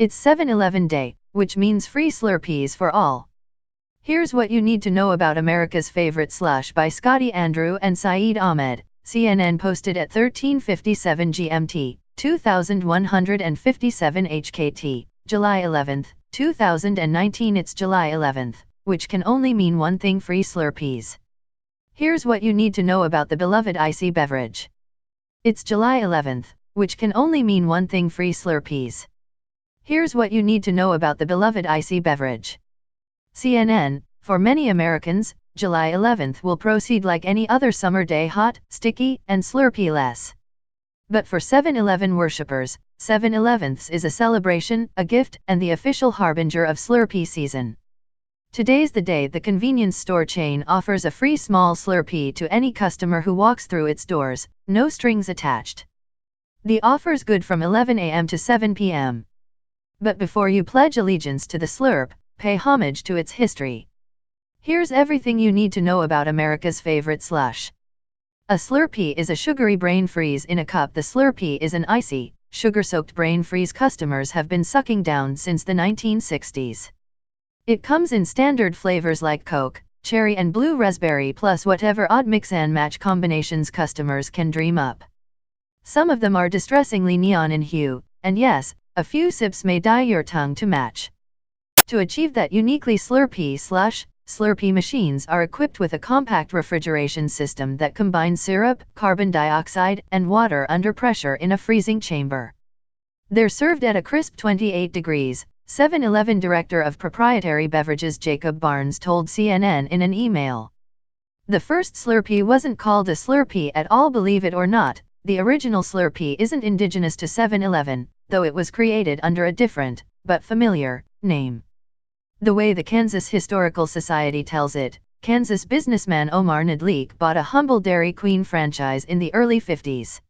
It's 7-Eleven Day, which means free Slurpees for all. Here's what you need to know about America's favorite slush by Scottie Andrew and Saeed Ahmed. CNN posted at 13:57 GMT, 2157 HKT, July 11, 2019. It's July 11th, which can only mean one thing: free Slurpees. Here's what you need to know about the beloved icy beverage. It's July 11th, which can only mean one thing: free Slurpees. Here's what you need to know about the beloved icy beverage. CNN, for many Americans, July 11th will proceed like any other summer day: hot, sticky, and Slurpee-less. But for 7-Eleven worshippers, 7-Elevenths is a celebration, a gift, and the official harbinger of Slurpee season. Today's the day the convenience store chain offers a free small Slurpee to any customer who walks through its doors, no strings attached. The offer's good from 11 a.m. to 7 p.m. But before you pledge allegiance to the Slurp, pay homage to its history. Here's everything you need to know about America's favorite slush. A Slurpee is a sugary brain freeze in a cup. The Slurpee is an icy, sugar-soaked brain freeze customers have been sucking down since the 1960s. It comes in standard flavors like Coke, cherry and blue raspberry, plus whatever odd mix and match combinations customers can dream up. Some of them are distressingly neon in hue, and yes, a few sips may dye your tongue to match. To achieve that uniquely Slurpee slush, Slurpee machines are equipped with a compact refrigeration system that combines syrup, carbon dioxide, and water under pressure in a freezing chamber. They're served at a crisp 28 degrees, 7-Eleven Director of Proprietary Beverages Jacob Barnes told CNN in an email. The first Slurpee wasn't called a Slurpee at all, believe it or not. The original Slurpee isn't indigenous to 7-Eleven, though it was created under a different, but familiar, name. The way the Kansas Historical Society tells it, Kansas businessman Omar Nedlik bought a humble Dairy Queen franchise in the early 50s.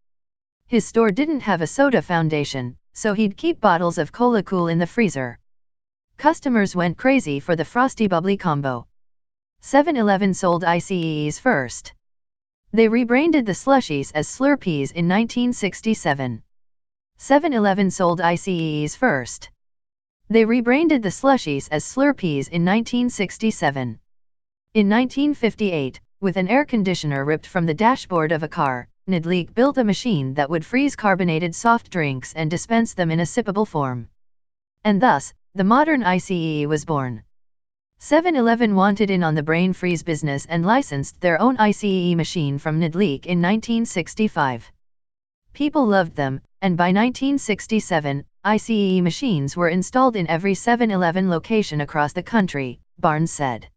His store didn't have a soda foundation, so he'd keep bottles of Cola Cool in the freezer. Customers went crazy for the frosty bubbly combo. 7-Eleven sold ICEs first. They rebranded the slushies as Slurpees in 1967. 7-Eleven sold ICEs first. They rebranded the slushies as Slurpees in 1967. In 1958, with an air conditioner ripped from the dashboard of a car, Nedlik built a machine that would freeze carbonated soft drinks and dispense them in a sippable form. And thus, the modern ICE was born. 7-Eleven wanted in on the brain freeze business and licensed their own ICE machine from Nedlik in 1965. People loved them, and by 1967, ICE machines were installed in every 7-Eleven location across the country, Barnes said.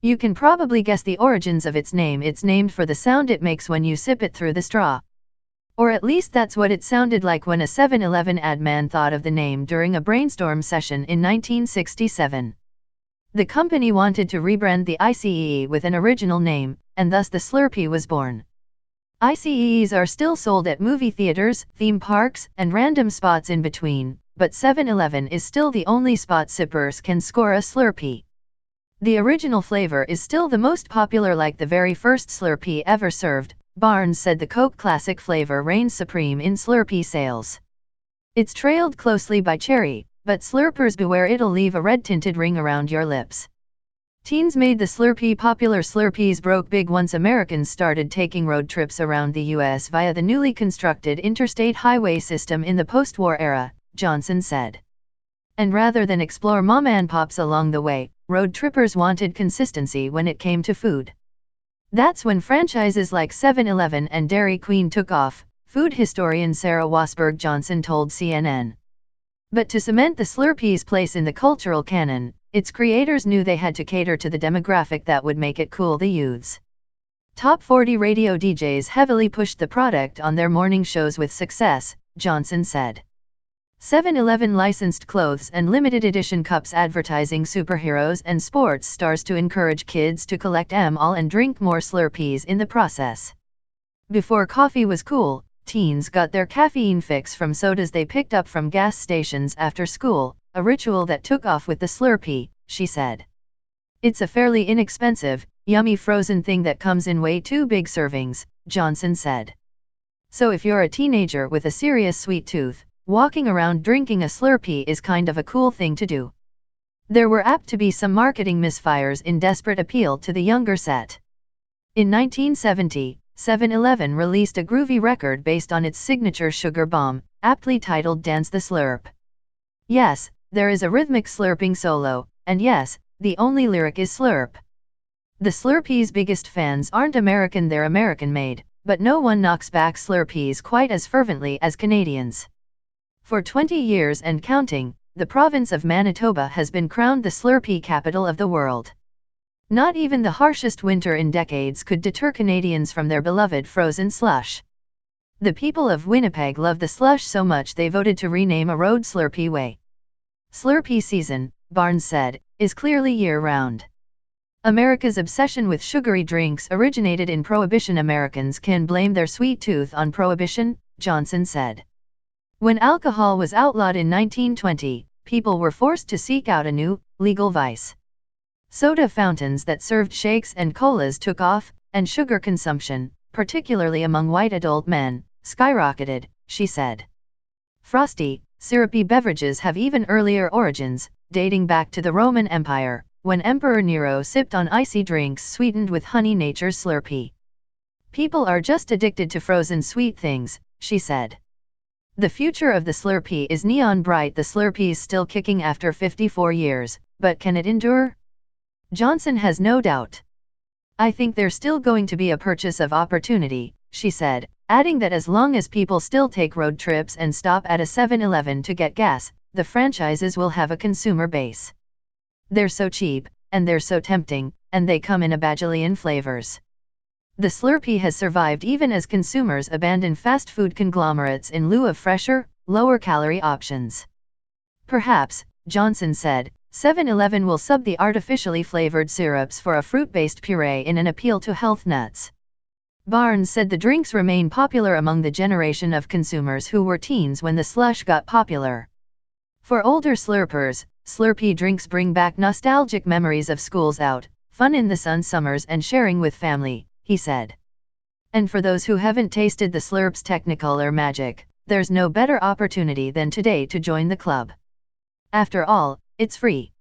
You can probably guess the origins of its name. It's named for the sound it makes when you sip it through the straw. Or at least that's what it sounded like when a 7-Eleven ad man thought of the name during a brainstorm session in 1967. The company wanted to rebrand the ICE with an original name, and thus the Slurpee was born. ICEs are still sold at movie theaters, theme parks, and random spots in between, but 7-Eleven is still the only spot sippers can score a Slurpee. The original flavor is still the most popular, like the very first Slurpee ever served. Barnes said the Coke Classic flavor reigns supreme in Slurpee sales. It's trailed closely by cherry, but Slurpers beware, it'll leave a red-tinted ring around your lips. Teens made the Slurpee popular. Slurpees broke big once Americans started taking road trips around the U.S. via the newly constructed interstate highway system in the post-war era, Johnson said. And rather than explore mom and pops along the way, road trippers wanted consistency when it came to food. That's when franchises like 7-Eleven and Dairy Queen took off, food historian Sarah Wasberg Johnson told CNN. But to cement the Slurpee's place in the cultural canon, its creators knew they had to cater to the demographic that would make it cool the youths. Top 40 radio DJs heavily pushed the product on their morning shows with success, Johnson said. 7-Eleven licensed clothes and limited edition cups advertising superheroes and sports stars to encourage kids to collect them all and drink more Slurpees in the process. Before coffee was cool, teens got their caffeine fix from sodas they picked up from gas stations after school, a ritual that took off with the Slurpee, she said. It's a fairly inexpensive, yummy frozen thing that comes in way too big servings, Johnson said. So if you're a teenager with a serious sweet tooth, Walking around drinking a Slurpee is kind of a cool thing to do. There were apt to be some marketing misfires in desperate appeal to the younger set. In 1970, 7-Eleven released a groovy record based on its signature sugar bomb, aptly titled Dance the Slurp. Yes, there is a rhythmic slurping solo, and yes, the only lyric is slurp. The Slurpees' biggest fans aren't American, they're American-made, but no one knocks back Slurpees quite as fervently as Canadians. For 20 years and counting, the province of Manitoba has been crowned the Slurpee capital of the world. Not even the harshest winter in decades could deter Canadians from their beloved frozen slush. The people of Winnipeg love the slush so much they voted to rename a road Slurpee Way. Slurpee season, Barnes said, is clearly year-round. America's obsession with sugary drinks originated in Prohibition. Americans can blame their sweet tooth on Prohibition, Johnson said. When alcohol was outlawed in 1920, people were forced to seek out a new, legal vice. Soda fountains that served shakes and colas took off, and sugar consumption, particularly among white adult men, skyrocketed, she said. Frosty, syrupy beverages have even earlier origins, dating back to the Roman Empire, when Emperor Nero sipped on icy drinks sweetened with honey. Nature's Slurpee. People are just addicted to frozen sweet things, she said. The future of the Slurpee is neon bright. The Slurpee's still kicking after 54 years, but can it endure? Johnson has no doubt. I think there's still going to be a purchase of opportunity, she said, adding that as long as people still take road trips and stop at a 7-Eleven to get gas, the franchises will have a consumer base. They're so cheap, and they're so tempting, and they come in a bajillion flavors. The Slurpee has survived even as consumers abandon fast food conglomerates in lieu of fresher, lower-calorie options. Perhaps, Johnson said, 7-Eleven will sub the artificially flavored syrups for a fruit-based puree in an appeal to health nuts. Barnes said the drinks remain popular among the generation of consumers who were teens when the slush got popular. For older slurpers, Slurpee drinks bring back nostalgic memories of schools out, fun in the sun summers and sharing with family, he said. And for those who haven't tasted the Slurp's Technicolor magic, there's no better opportunity than today to join the club. After all, it's free.